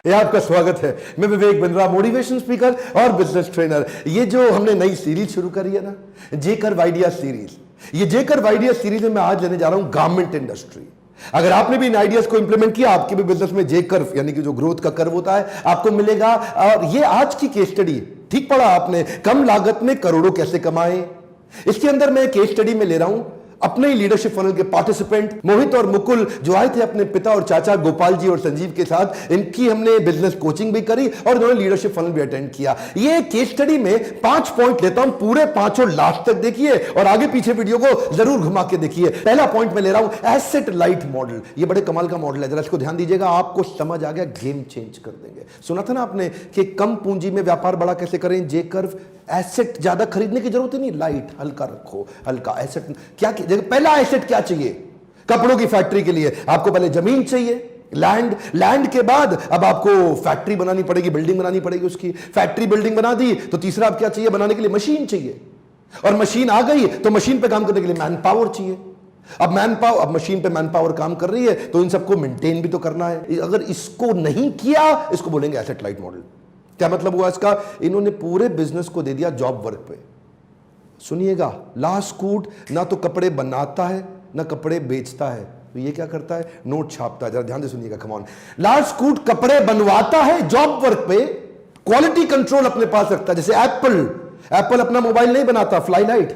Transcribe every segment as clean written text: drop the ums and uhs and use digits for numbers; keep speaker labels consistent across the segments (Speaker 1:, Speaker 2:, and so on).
Speaker 1: ये आपका स्वागत है। मैं विवेक बिंद्रा, मोटिवेशन स्पीकर और बिजनेस ट्रेनर। ये जो हमने नई सीरीज शुरू करी है ना, जेकर आइडिया सीरीज, ये जेकर आइडिया सीरीज में मैं आज लेने जा रहा हूं गारमेंट इंडस्ट्री। अगर आपने भी इन आइडियाज को इंप्लीमेंट किया, आपके भी बिजनेस में जे कर्व यानी कि जो ग्रोथ का कर्व होता है आपको मिलेगा। और ये आज की केस स्टडी, ठीक पढ़ा आपने, कम लागत में करोड़ों कैसे कमाए। इसके अंदर मैं केस स्टडी में ले रहा हूं अपने ही लीडरशिप फनल के पार्टिसिपेंट मोहित और मुकुल, जो आए थे अपने पिता और चाचा गोपाल जी और संजीव के साथ। इनकी हमने बिजनेस कोचिंग भी करी और इन्होंने लीडरशिप फनल भी अटेंड किया। ये केस स्टडी में 5 पॉइंट लेता हूं, पूरे 5 लास्ट तक देखिए और आगे पीछे वीडियो को जरूर घुमा के देखिए। पहला पॉइंट में ले रहा हूं एसेट लाइट मॉडल। ये बड़े कमाल का मॉडल है, जरा इसको ध्यान दीजिएगा, आपको समझ आ गया, गेम चेंज कर देंगे। सुना था ना आपने कि कम पूंजी में व्यापार बड़ा कैसे करें, जे कर्व। एसेट ज्यादा खरीदने की जरूरत ही नहीं, लाइट हल्का रखो, हल्का एसेट। क्या पहला एसेट क्या चाहिए? कपड़ों की फैक्ट्री के लिए आपको पहले जमीन चाहिए, लैंड के बाद अब आपको फैक्ट्री बनानी पड़ेगी, बिल्डिंग बनानी पड़ेगी। उसकी फैक्ट्री बिल्डिंग बना दी तो तीसरा अब क्या चाहिए? बनाने के लिए मशीन चाहिए, और मशीन आ गई तो मशीन पे काम करने के लिए मैन पावर चाहिए। अब मशीन पे मैन पावर काम कर रही है तो इन सबको मेंटेन भी तो करना है। अगर इसको नहीं किया, इसको बोलेंगे एसेट लाइट मॉडल। क्या मतलब हुआ इसका? इन्होंने पूरे बिजनेस को दे दिया जॉब वर्क पे। सुनिएगा, लास्ट कूट ना तो कपड़े बनाता है ना कपड़े बेचता है, तो ये क्या करता है? नोट छापता है। जरा ध्यान से सुनिएगा, कम ऑन। लास्ट कूट कपड़े बनवाता है जॉब वर्क पे, क्वालिटी कंट्रोल अपने पास रखता है। जैसे एप्पल अपना मोबाइल नहीं बनाता, फ्लाई लाइट।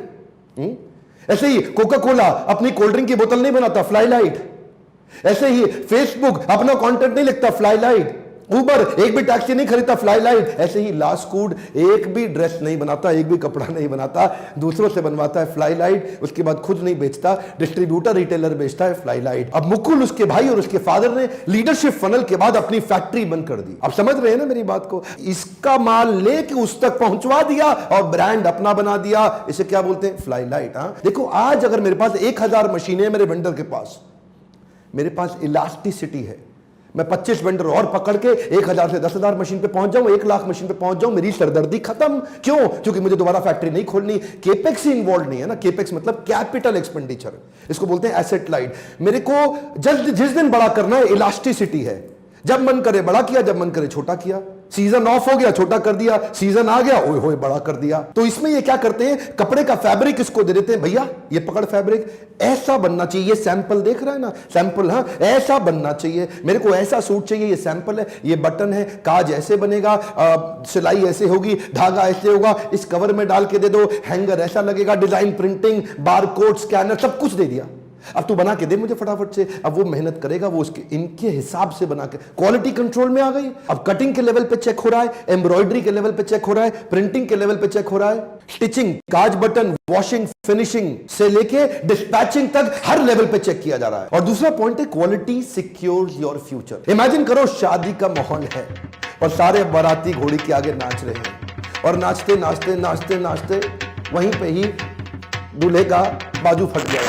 Speaker 1: ऐसे ही कोका कोला अपनी कोल्ड ड्रिंक की बोतल नहीं बनाता, फ्लाई लाइट। ऐसे ही फेसबुक अपना कंटेंट नहीं लिखता, फ्लाई लाइट। उबर एक भी टैक्सी नहीं खरीदता, फ्लाई लाइट। ऐसे ही लास्ट कूड एक भी ड्रेस नहीं बनाता, एक भी कपड़ा नहीं बनाता, दूसरों से बनवाता है, फ्लाई लाइट। उसके बाद खुद नहीं बेचता, डिस्ट्रीब्यूटर रिटेलर बेचता है, फ्लाई लाइट। अब मुकुल, उसके भाई और उसके फादर ने लीडरशिप फनल के बाद अपनी फैक्ट्री बंद कर दी। आप समझ रहे हैं ना मेरी बात को? इसका माल लेके उस तक पहुंचवा दिया और ब्रांड अपना बना दिया। इसे क्या बोलते हैं? Fly light. देखो, आज अगर मेरे पास 1000 मशीनें, मेरे वेंडर के पास, मेरे पास इलास्टिसिटी है, मैं 25 वेंडर और पकड़ के 1000 से 10,000 मशीन पे पहुंच जाऊं, 1 लाख मशीन पे पहुंच जाऊं, मेरी सरदर्दी खत्म। क्यों? क्योंकि मुझे दोबारा फैक्ट्री नहीं खोलनी। केपेक्स ही इन्वॉल्व नहीं है ना। केपेक्स मतलब कैपिटल एक्सपेंडिचर, इसको बोलते हैं एसेट लाइट। मेरे को जिस दिन बड़ा करना है, इलास्टिसिटी है। जब मन करे बड़ा किया, जब मन करे छोटा किया। सीजन ऑफ हो गया, छोटा कर दिया, सीजन आ गया, ओए होए बड़ा कर दिया। तो इसमें ये क्या करते हैं? कपड़े का फैब्रिक इसको दे देते हैं, भैया ये पकड़, फैब्रिक ऐसा बनना चाहिए। ये सैंपल देख रहा है ना, सैंपल, हाँ ऐसा बनना चाहिए, मेरे को ऐसा सूट चाहिए, ये सैंपल है, ये बटन है, काज ऐसे बनेगा, सिलाई ऐसे होगी, धागा ऐसे होगा, इस कवर में डाल के दे दो, हैंगर ऐसा लगेगा, डिजाइन, प्रिंटिंग, बारकोड, स्कैनर, सब कुछ दे दिया। अब तू बना के दे मुझे फटाफट से। अब वो मेहनत करेगा, वो उसके इनके हिसाब से बना के, क्वालिटी कंट्रोल में आ गई। अब कटिंग के लेवल पे चेक हो रहा है, एम्ब्रॉयडरी के लेवल पे चेक हो रहा है, प्रिंटिंग के लेवल पे चेक हो रहा है, स्टिचिंग, काज, बटन, वॉशिंग, फिनिशिंग से लेके डिस्पैचिंग तक हर लेवल पे चेक किया जा रहा है। और दूसरा पॉइंट है quality secures your future. Imagine करो शादी का माहौल है और सारे बाराती घोड़ी के आगे नाच रहे हैं, और नाचते नाचते नाचते नाचते वहीं पे ही दूल्हे का बाजू फट गया,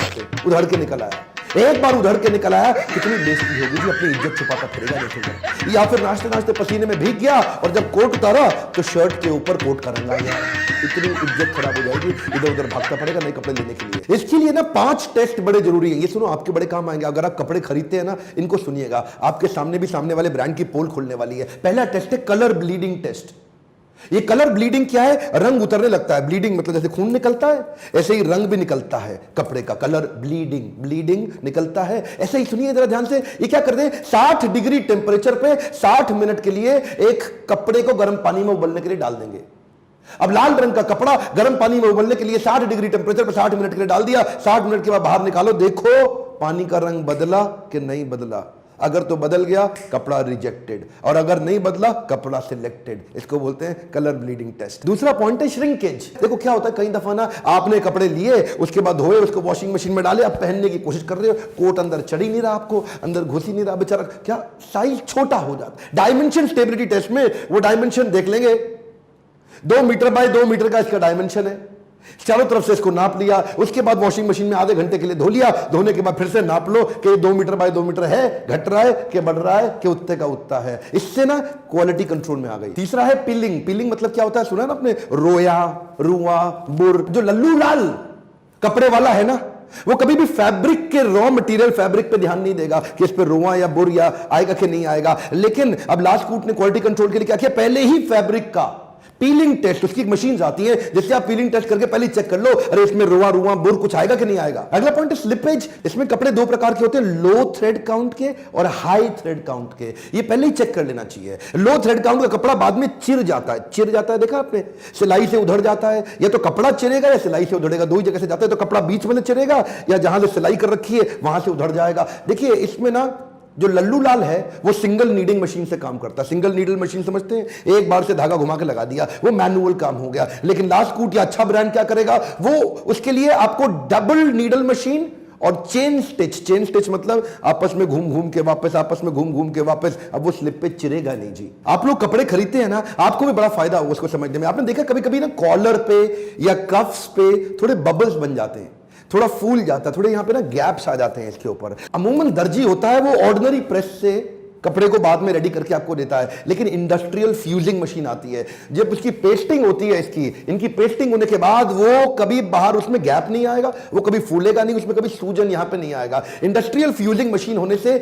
Speaker 1: उधड़ के निकल आया। एक बार उधड़ के निकल आया, कितनी बेइज्जती होगी जी, अपनी इज्जत छुपाता फिरेगा देखोगे। या फिर नाचते नाचते पसीने में भीग गया और जब कोट उतारा तो शर्ट के ऊपर कोट का रंग आ गया। इतनी इज्जत खराब हो जाएगी, इधर उधर भागता पड़ेगा नए कपड़े लेने के लिए। इसके लिए ना 5 टेस्ट बड़े जरूरी है। ये सुनो, आपके बड़े काम आएंगे। अगर आप कपड़े खरीदते हैं ना, इनको सुनिएगा, आपके सामने भी सामने वाले ब्रांड की पोल खुलने वाली है। पहला टेस्ट है कलर ब्लीडिंग टेस्ट। ये कलर ब्लीडिंग क्या है? रंग उतरने लगता है। ब्लीडिंग मतलब जैसे खून निकलता है, ऐसे ही रंग भी निकलता है कपड़े का। कलर ब्लीडिंग निकलता है। ऐसे ही सुनिए जरा ध्यान से, ये क्या करते हैं? 60 डिग्री टेंपरेचर पे 60 मिनट के लिए एक कपड़े को गर्म पानी में उबलने के लिए डाल देंगे। अब लाल रंग का कपड़ा गर्म पानी में उबलने के लिए 60 डिग्री टेंपरेचर पर 60 मिनट के लिए डाल दिया। 60 मिनट के बाद बाहर निकालो, देखो पानी का रंग बदला कि नहीं बदला। अगर तो बदल गया, कपड़ा रिजेक्टेड, और अगर नहीं बदला, कपड़ा सिलेक्टेड। इसको बोलते हैं कलर ब्लीडिंग टेस्ट। दूसरा पॉइंट है श्रिंकेज। देखो क्या होता है, कई दफा ना आपने कपड़े लिए, उसके बाद धोए, उसको वॉशिंग मशीन में डाले, अब पहनने की कोशिश कर रहे हो, कोट अंदर चढ़ ही नहीं रहा, आपको अंदर घुस ही नहीं रहा, बेचारा क्या साइज छोटा हो जाता। डायमेंशन स्टेबिलिटी टेस्ट में वो डायमेंशन देख लेंगे, 2 मीटर बाय 2 मीटर का इसका डायमेंशन है, चारों तरफ से इसको नाप लिया, उसके बाद वॉशिंग मशीन में आधे घंटे के लिए धो लिया। धोने के बाद फिर से नाप लो कि 2 मीटर बाय 2 मीटर है, घट रहा है कि बढ़ रहा है कि उत्ते का उत्ता है। इससे ना क्वालिटी कंट्रोल में आ गई। तीसरा है पिलिंग मतलब क्या होता है? सुना ना आपने, रोया, रुआ, बुर। जो लल्लू लाल कपड़े वाला है ना, वो कभी भी फैब्रिक के रॉ मटेरियल फैब्रिक पे ध्यान नहीं देगा कि इस पे रोआ या बुर या आएगा कि नहीं आएगा। लेकिन अब लास्टकूट ने क्वालिटी कंट्रोल के लिए क्या किया, पहले ही फैब्रिक का पीलिंग टेस्ट, उसकी एक मशीन आती है जिससे आप पीलिंग टेस्ट करके पहले चेक कर लो, अरे इसमें रोआ रुआ बुर कुछ आएगा कि नहीं आएगा। अगला पॉइंट है स्लिपेज। इसमें कपड़े दो प्रकार के होते हैं, लो थ्रेड काउंट के और हाई थ्रेड काउंट के। ये पहले ही चेक कर लेना चाहिए। लो थ्रेड काउंट का कपड़ा बाद में चिर जाता है, देखा आपने, सिलाई से उधड़ जाता है, या तो कपड़ा चिरेगा या सिलाई से उधड़ेगा, दो ही जगह से जाता है। तो कपड़ा बीच में चिरेगा या जहां से सिलाई कर रखी है वहां से उधड़ जाएगा। देखिए इसमें ना जो लल्लू लाल है वो सिंगल नीडिंग मशीन से काम करता है। सिंगल नीडल मशीन समझते हैं, एक बार से धागा घुमा के लगा दिया, वो मैनुअल काम हो गया। लेकिन लास्टकूट या अच्छा ब्रांड क्या करेगा, वो उसके लिए आपको डबल नीडल मशीन और चेन स्टिच मतलब आपस में घूम घूम के वापस, अब वो स्लिप पे चिरेगा नहीं जी। आप लोग कपड़े खरीदते हैं ना, आपको भी बड़ा फायदा होगा उसको समझने में। आपने देखा कभी कभी ना कॉलर पे या कफ्स पे थोड़े बबल्स बन जाते हैं, थोड़ा फूल जाता है, थोड़े यहां पे ना गैप्स आ जाते हैं इसके ऊपर। अमूमन दर्जी होता है वो ऑर्डिनरी प्रेस से कपड़े को बाद में रेडी करके आपको देता है, लेकिन इंडस्ट्रियल फ्यूजिंग मशीन आती है, जब उसकी पेस्टिंग होती है, इनकी पेस्टिंग होने के बाद वो कभी बाहर उसमें गैप नहीं आएगा, वो कभी फूलेगा नहीं, उसमें कभी सूजन यहां पे नहीं आएगा। इंडस्ट्रियल फ्यूजिंग मशीन होने से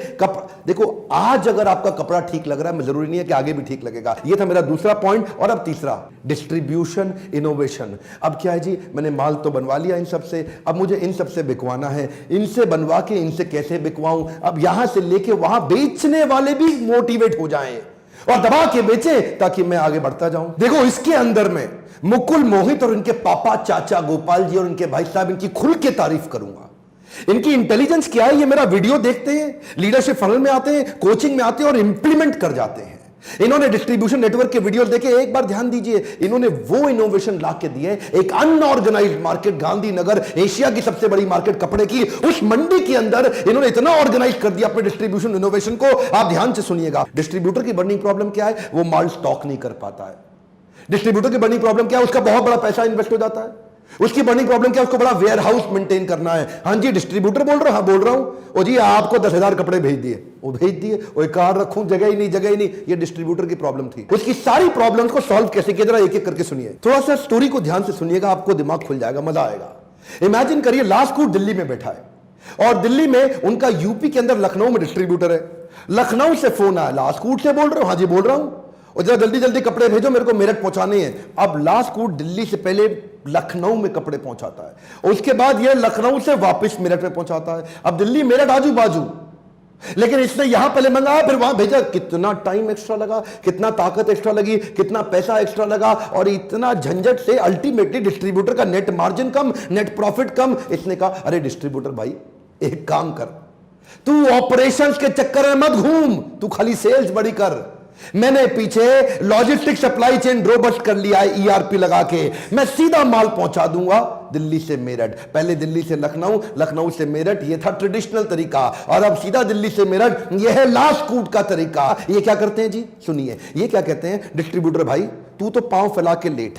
Speaker 1: देखो आज अगर आपका कपड़ा ठीक लग रहा है, जरूरी नहीं है कि आगे भी ठीक लगेगा। ये था मेरा दूसरा पॉइंट। और अब तीसरा, डिस्ट्रीब्यूशन इनोवेशन। अब क्या है जी, मैंने माल तो बनवा लिया इन सबसे, अब मुझे इन सबसे बिकवाना है, इनसे बनवा के इनसे कैसे बिकवाऊं, अब यहां से लेके वहां बेचने वाले भी मोटिवेट हो जाएं और दबा के बेचें ताकि मैं आगे बढ़ता जाऊं। देखो इसके अंदर में मुकुल मोहित और इनके पापा चाचा गोपाल जी और इनके भाई साहब, इनकी खुल के तारीफ करूंगा। इनकी इंटेलिजेंस क्या है, ये मेरा वीडियो देखते हैं, लीडरशिप फनल में आते हैं, कोचिंग में आते हैं और इंप्लीमेंट कर जाते हैं। इन्होंने डिस्ट्रीब्यूशन नेटवर्क के वीडियो देखे, एक बार ध्यान दीजिए, इन्होंने वो इनोवेशन ला के दिए। एक अनऑर्गेनाइज्ड मार्केट, गांधीनगर एशिया की सबसे बड़ी मार्केट कपड़े की, उस मंडी के अंदर इन्होंने इतना ऑर्गेनाइज कर दिया अपने डिस्ट्रीब्यूशन इनोवेशन को। आप ध्यान से सुनिएगा, डिस्ट्रीब्यूटर की बर्निंग प्रॉब्लम क्या है, वो माल स्टॉक नहीं कर पाता है। डिस्ट्रीब्यूटर की बर्निंग प्रॉब्लम क्या है, उसका बहुत बड़ा पैसा इन्वेस्ट हो जाता है। उसकी बर्निंग प्रॉब्लम क्या है, उसको बड़ा वेयर हाउस मेंटेन करना है। हाँ जी डिस्ट्रीब्यूटर बोल रहा, हाँ बोल रहा हूं। ओ जी आपको 10,000 कपड़े भेज दिए, वो भेज दिए, वो कार रखूं, जगह ही नहीं। ये डिस्ट्रीब्यूटर की प्रॉब्लम थी। उसकी सारी प्रॉब्लम्स को सॉल्व कैसे किया, जरा एक एक करके सुनिए। थोड़ा सा स्टोरी को ध्यान से सुनिएगा, आपको दिमाग खुल जाएगा, मजा आएगा। इमेजिन करिए लास्टकूट दिल्ली में बैठा है और दिल्ली में उनका यूपी के अंदर लखनऊ में डिस्ट्रीब्यूटर है। लखनऊ से फोन आया, लास्टकूट से बोल रहे हो, हाँ जी बोल रहा हूं, और जरा जल्दी जल्दी कपड़े भेजो, मेरे को मेरठ पहुंचाने हैं। अब लास्टकूट दिल्ली से पहले लखनऊ में कपड़े पहुंचाता है और उसके बाद यह लखनऊ से वापस मेरठ में पहुंचाता है। अब दिल्ली मेरठ आजू बाजू, लेकिन इसने यहां पहले मंगाया फिर वहां भेजा। कितना टाइम एक्स्ट्रा लगा, कितना ताकत एक्स्ट्रा लगी, कितना पैसा एक्स्ट्रा लगा, और इतना झंझट से अल्टीमेटली डिस्ट्रीब्यूटर का नेट मार्जिन कम, नेट प्रॉफिट कम। इसने कहा अरे डिस्ट्रीब्यूटर भाई एक काम कर, तू ऑपरेशंस के चक्कर में मत घूम, तू खाली सेल्स बड़ी कर। मैंने पीछे लॉजिस्टिक सप्लाई चेन रोबस्ट कर लिया है ईआरपी लगा के, मैं सीधा माल पहुंचा दूंगा दिल्ली से मेरठ। पहले दिल्ली से लखनऊ, लखनऊ से मेरठ, यह था ट्रेडिशनल तरीका, और अब सीधा दिल्ली से मेरठ, यह है लास्टकूट का तरीका। ये क्या करते हैं जी, सुनिए, ये क्या कहते हैं, डिस्ट्रीब्यूटर भाई तू तो पांव फैला के लेट,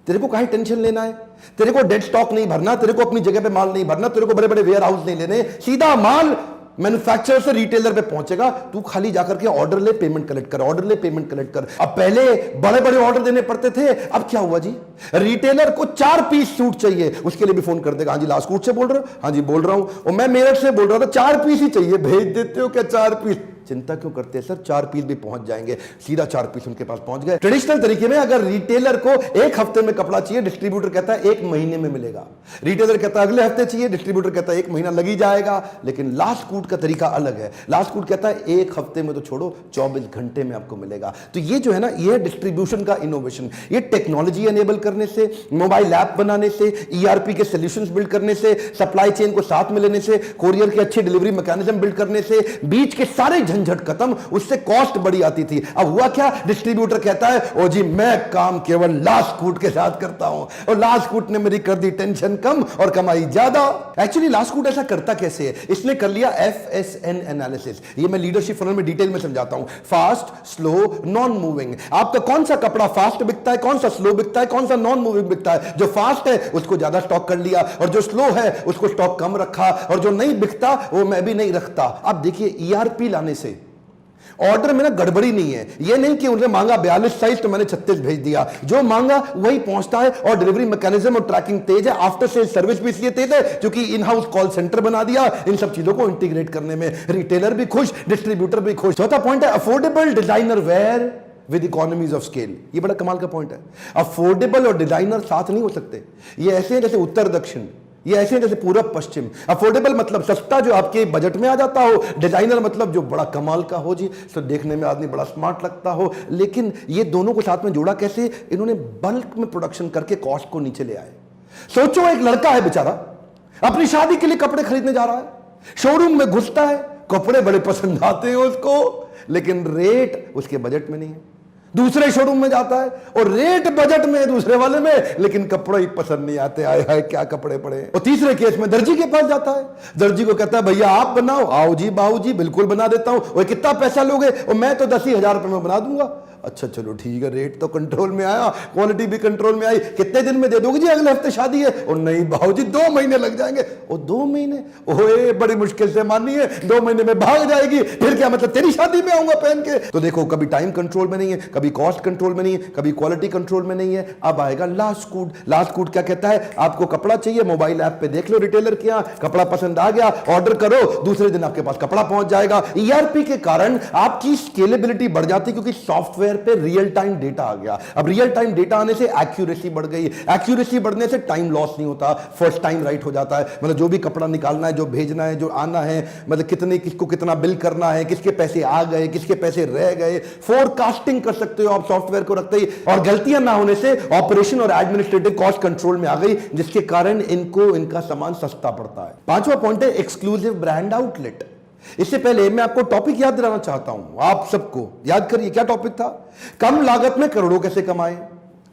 Speaker 1: तेरे को काहे टेंशन लेना है, तेरे को डेड स्टॉक नहीं भरना, तेरे को अपनी जगह पे माल नहीं भरना, तेरे को बड़े बड़े वेयर हाउस नहीं लेने, सीधा माल मैन्युफैक्चरर से रिटेलर पे पहुंचेगा, तू खाली जाकर के ऑर्डर ले, पेमेंट कलेक्ट कर, ऑर्डर ले, पेमेंट कलेक्ट कर। अब पहले बड़े बड़े ऑर्डर देने पड़ते थे, अब क्या हुआ जी, रिटेलर को 4 पीस सूट चाहिए, उसके लिए भी फोन कर देगा, हाँ जी लास्टकूट से बोल रहे हो, हाँ जी बोल रहा हूं, और मैं मेरठ से बोल रहा था 4 पीस ही चाहिए, भेज देते हो क्या 4 पीस? चिंता क्यों करते हैं सर, 4 पीस भी पहुंच जाएंगे। सीधा 4 पीस उनके पास पहुंच गए। ट्रेडिशनल तरीके में अगर रिटेलर को 1 हफ्ते में कपड़ा चाहिए, डिस्ट्रीब्यूटर कहता है 1 महीने में मिलेगा, रिटेलर कहता है अगले हफ्ते चाहिए, डिस्ट्रीब्यूटर कहता है 1 महीना लग ही जाएगा। लेकिन लास्टकूट का तरीका अलग है, लास्टकूट कहता है 1 हफ्ते में तो छोड़ो, 24 घंटे में आपको मिलेगा। तो ये जो है ना, ये डिस्ट्रीब्यूशन का इनोवेशन, ये टेक्नोलॉजी एनेबल करने से, मोबाइल ऐप बनाने से, ईआरपी के सॉल्यूशंस बिल्ड करने से, सप्लाई चेन को साथ में लेने से, कोरियर की अच्छी डिलीवरी मैकेनिज्म बिल्ड करने से, बीच के सारे झंझट खत्म, उससे कॉस्ट बड़ी आती थी। अब हुआ क्या, डिस्ट्रीब्यूटर कहता है ओ जी मैं काम केवल लास्टकूट के साथ करता हूं, और लास्टकूट ने मेरी कर दी टेंशन कम और कमाई ज्यादा। एक्चुअली लास्टकूट ऐसा करता कैसे है, इसने कर लिया FSN एनालिसिस। ये मैं लीडरशिप फनल में डिटेल में समझाता हूं, फास्ट, स्लो, नॉन मूविंग। आपका कौन सा कपड़ा फास्ट बिकता है, कौन सा स्लो बिकता है, कौन सा नॉन मूविंग बिकता है? जो फास्ट है उसको ज्यादा स्टॉक कर लिया, और जो स्लो है उसको स्टॉक कम रखा, और जो नहीं बिकता वो मैं भी नहीं रखता। अब देखिए ईआरपी लाने से ऑर्डर में ना गड़बड़ी नहीं है। ये नहीं कि उन्होंने मांगा 42 साइज तो मैंने 36 भेज दिया, जो मांगा वही पहुंचता है। और डिलीवरी मैकेनिज्म और ट्रैकिंग तेज है, आफ्टर सेल सर्विस भी इसलिए तेज है क्योंकि इन हाउस कॉल सेंटर बना दिया इन सब चीजों को इंटीग्रेट करने में। रिटेलर भी खुश, डिस्ट्रीब्यूटर भी खुश। चौथा पॉइंट है affordable designer wear with economies of scale. ये बड़ा कमाल का पॉइंट है। अफोर्डेबल और डिजाइनर साथ नहीं हो सकते। ये ऐसे हैं जैसे उत्तर दक्षिण, ये ऐसे हैं जैसे पूरब पश्चिम। अफोर्डेबल मतलब सस्ता जो आपके बजट में आ जाता हो, डिजाइनर मतलब जो बड़ा कमाल का हो जी, तो देखने में आदमी बड़ा स्मार्ट लगता हो। लेकिन ये दोनों को साथ में जोड़ा कैसे? इन्होंने बल्क में प्रोडक्शन करके कॉस्ट को नीचे ले आए। सोचो एक लड़का है बेचारा, अपनी शादी के लिए कपड़े खरीदने जा रहा है, शोरूम में घुसता है, कपड़े बड़े पसंद आते हैं उसको, लेकिन रेट उसके बजट में नहीं है। दूसरे शोरूम में जाता है और रेट बजट में है दूसरे वाले में, लेकिन कपड़े ही पसंद नहीं आते। आए हाय क्या कपड़े पड़े। और तीसरे केस में दर्जी के पास जाता है, दर्जी को कहता है भैया आप बनाओ। आओ जी बाबू जी बिल्कुल बना देता हूं। और कितना पैसा लोगे? और मैं तो 10,000 रुपए में बना दूंगा। अच्छा चलो ठीक है, रेट तो कंट्रोल में आया, क्वालिटी भी कंट्रोल में आई। कितने दिन में दे दोगे जी? अगले हफ्ते शादी है। और नहीं बाबू जी 2 महीने लग जाएंगे। और 2 महीने? ओए बड़ी मुश्किल से मानी है, 2 महीने में भाग जाएगी। फिर क्या मतलब तेरी शादी में आऊंगा पहन के? तो देखो कभी टाइम कंट्रोल में नहीं है, कभी कॉस्ट कंट्रोल में नहीं है, कभी क्वालिटी कंट्रोल में नहीं है। अब आएगा लास्ट कूट। लास्ट कूट क्या कहता है? आपको कपड़ा चाहिए, मोबाइल ऐप पे देख लो रिटेलर के यहां कपड़ा पसंद आ गया, ऑर्डर करो, दूसरे दिन आपके पास कपड़ा पहुंच जाएगा। ईआरपी के कारण आपकी स्केलेबिलिटी बढ़ जाती है क्योंकि सॉफ्टवेयर पे रियल टाइम डेटा आ गया। अब रियल टाइम डेटा आने से एक्यूरेसी बढ़ गई, एक्यूरेसी बढ़ने से टाइम लॉस नहीं होता, फर्स्ट टाइम राइट हो जाता है। मतलब जो भी कपड़ा निकालना है, जो भेजना है, जो आना है, मतलब कितने किसको कितना बिल करना है, किसके पैसे आ गए, किसके पैसे रह गए, फोरकास्टिंग कर सकते हो आप सॉफ्टवेयर को रखते ही। और गलतियां ना होने से ऑपरेशन और एडमिनिस्ट्रेटिव कॉस्ट कंट्रोल में आ गई, जिसके कारण इनको इनका सामान सस्ता पड़ता है। पांचवा पॉइंट है एक्सक्लूसिव ब्रांड आउटलेट। इससे पहले मैं आपको टॉपिक याद दिलाना चाहता हूं, आप सबको याद करिए क्या टॉपिक था? कम लागत में करोड़ों कैसे कमाएं।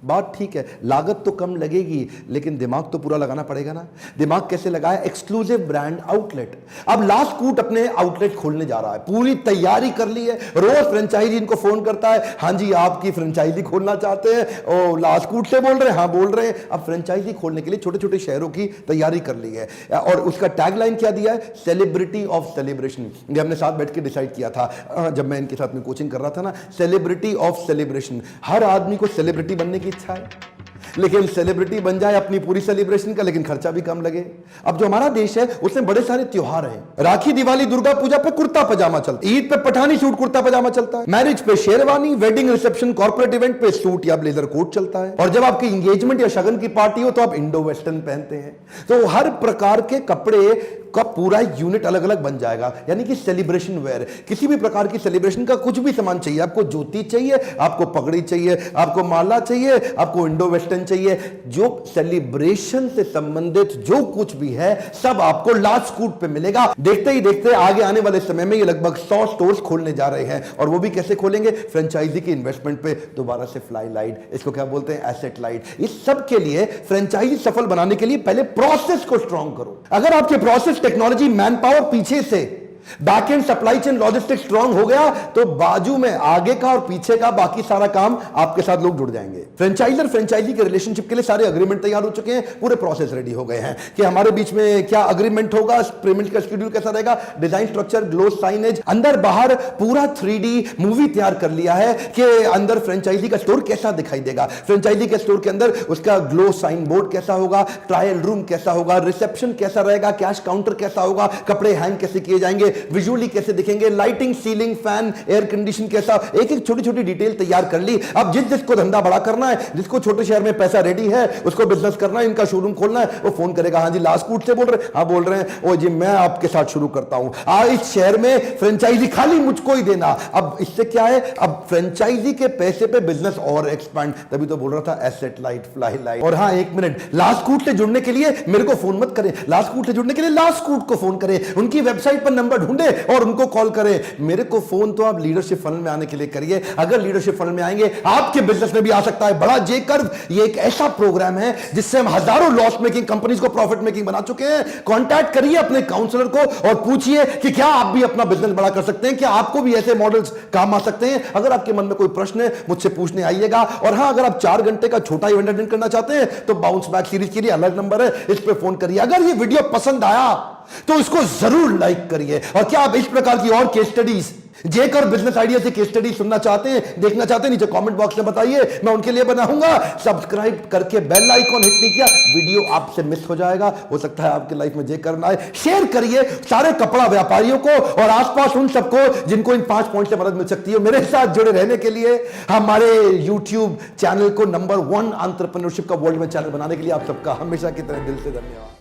Speaker 1: बात ठीक है, लागत तो कम लगेगी लेकिन दिमाग तो पूरा लगाना पड़ेगा ना। दिमाग कैसे लगाया? Exclusive brand outlet. अब लास्ट कूट अपने आउटलेट खोलने जा रहा है, पूरी तैयारी कर ली है। रोज फ्रेंचाइजी इनको फोन करता है, हाँ जी आपकी फ्रेंचाइजी खोलना चाहते हैं। और लास्ट कूट से बोल रहे हैं? हाँ बोल रहे हैं। अब फ्रेंचाइजी खोलने के लिए छोटे छोटे शहरों की तैयारी कर ली है। और उसका टैगलाइन क्या दिया है? Celebrity of celebration. ये हमने साथ बैठ के डिसाइड किया था जब मैं इनके साथ में कोचिंग कर रहा था ना। Celebrity of celebration. हर आदमी को सेलिब्रिटी बनने की इच्छा है, लेकिन सेलिब्रिटी बन जाए अपनी पूरी सेलिब्रेशन का, लेकिन खर्चा भी कम लगे। अब जो हमारा देश है उसमें बड़े सारे त्योहार हैं। राखी, दिवाली, दुर्गा पूजा पे कुर्ता पजामा चलता है, ईद पे पठानी सूट कुर्ता पजामा चलता है, मैरिज पे sherwani, wedding reception corporate event पे सूट या ब्लेजर कोट चलता है, और जब आपकी एंगेजमेंट या शगन की पार्टी हो तो आप इंडो वेस्टर्न पहनते हैं। तो हर प्रकार के कपड़े का पूरा यूनिट अलग अलग बन जाएगा, यानी कि सेलिब्रेशन वेयर। किसी भी प्रकार की सेलिब्रेशन का कुछ भी सामान चाहिए, आपको ज्योति चाहिए, आपको पगड़ी चाहिए, आपको माला चाहिए, आपको इंडो वेस्टर्न चाहिए, जो सेलिब्रेशन से संबंधित जो कुछ भी है सब आपको लास्ट कूट पे मिलेगा। देखते ही देखते आगे आने वाले समय में ये लगभग 100 स्टोर्स खोलने जा रहे हैं, और वो भी कैसे खोलेंगे? फ्रेंचाइजी की इन्वेस्टमेंट पे। दोबारा से फ्लाई लाइट, इसको क्या बोलते हैं? Asset light. इस सब के लिए फ्रेंचाइजी सफल बनाने के लिए पहले प्रोसेस को स्ट्रॉन्ग करो। अगर आपके प्रोसेस, टेक्नोलॉजी, मैन पावर पीछे से back and supply chain logistics strong हो गया तो बाजू में आगे का और पीछे का बाकी सारा काम आपके साथ लोग जुड़ जाएंगे। फ्रेंचाइजर फ्रेंचाइजी के रिलेशनशिप के लिए सारे अग्रीमेंट तैयार हो चुके हैं, पूरे प्रोसेस रेडी हो गए हैं कि हमारे बीच में क्या अग्रीमेंट होगा, पेमेंट का शेड्यूल कैसा रहेगा, डिजाइन स्ट्रक्चर, ग्लो साइनेज, अंदर बाहर पूरा 3D मूवी तैयार कर लिया है कि अंदर फ्रेंचाइजी का स्टोर कैसा दिखाई देगा, फ्रेंचाइजी के स्टोर के अंदर उसका ग्लो साइन बोर्ड कैसा होगा, ट्रायल रूम कैसा होगा, रिसेप्शन कैसा रहेगा, कैश काउंटर कैसा होगा, कपड़े हैंग कैसे किए जाएंगे, विजुअली कैसे दिखेंगे, lighting, ceiling, fan, air condition कैसा, एक एक छोटी छोटी डिटेल तैयार कर ली। अब जिसको धंधा बड़ा करना है, जिसको छोटे शहर में पैसा रेडी है, उसको बिजनेस करना है, इनका शोरूम खोलना है, वो फोन करेगा, हाँ जी लास्ट कूट से बोल रहे हैं? हाँ बोल रहे हैं। ओ जी मैं आपके साथ शुरू करता हूं, इस शहर में फ्रेंचाइजी खाली मुझको ही देना। अब इससे क्या है, अब फ्रेंचाइजी के पैसे पे बिजनेस और एक्सपांड। तभी तो बोल रहा था एसेट लाइट, फ्लाई लाइट। और हाँ एक मिनट, लास्ट कूट से जुड़ने के लिए मेरे को फोन मत करें, लास्ट कूट से जुड़ने के लिए लास्ट कूट को फोन करें, उनकी वेबसाइट पर नंबर ढूंढे और उनको कॉल करें। मेरे को फोन तो आप लीडरशिप फनल में आने के लिए करिए। अगर लीडरशिप फनल में आएंगे, आपके बिजनेस में भी आ सकता है बड़ा जे कर्व। ये एक ऐसा प्रोग्राम है जिससे हम हजारों लॉस मेकिंग कंपनीज को प्रॉफिट मेकिंग बना चुके हैं। कांटेक्ट करिए अपने काउंसलर को और पूछिए कि क्या आप भी अपना बिजनेस बड़ा कर सकते हैं, क्या आपको भी ऐसे मॉडल्स काम आ सकते हैं। अगर आपके मन में कोई प्रश्न है मुझसे पूछने आइएगा। और हां, अगर आप 4 घंटे का छोटा इवेंट अटेंड करना चाहते हैं तो बाउंस बैक सीरीज के लिए अलग नंबर है, इस पे फोन करिए। अगर ये वीडियो पसंद आया तो इसको जरूर लाइक करिए। और क्या आप इस प्रकार की और केस स्टडीज, जेकर बिजनेस आइडिया से केस स्टडी सुनना चाहते हैं, देखना चाहते हैं, नीचे कमेंट बॉक्स में बताइए, मैं उनके लिए बनाऊंगा। सब्सक्राइब करके बेल आइकॉन हिट नहीं किया, वीडियो आपसे मिस हो जाएगा। हो सकता है आपकी लाइफ में जे करना है। शेयर करिए सारे कपड़ा व्यापारियों को और आसपास उन सबको जिनको इन 5 पॉइंट से मदद मिल सकती है। मेरे साथ जुड़े रहने के लिए, हमारे यूट्यूब चैनल को नंबर 1 एंटरप्रेन्योरशिप का वर्ल्ड में चैनल बनाने के लिए आप सबका हमेशा की तरह दिल से धन्यवाद।